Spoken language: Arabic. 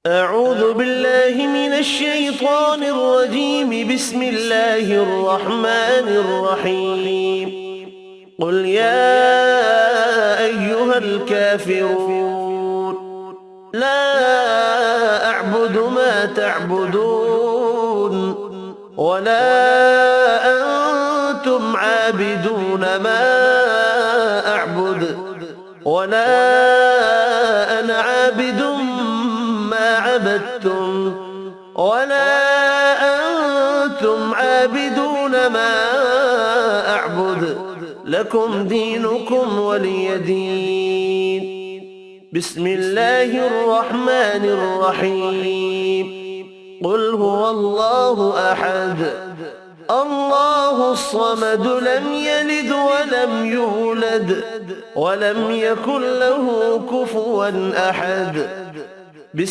أعوذ بالله من الشيطان الرجيم. بسم الله الرحمن الرحيم. قل يا أيها الكافرون لا أعبد ما تعبدون ولا أنتم عابدون ما أعبد ولا أنا عابد ما عبدتم ولا أنتم عابدون ما أعبد لكم دينكم ولي دين. بسم الله الرحمن الرحيم. قل هو الله أحد الله الصمد لم يلد ولم يولد ولم يكن له كفوا أحد.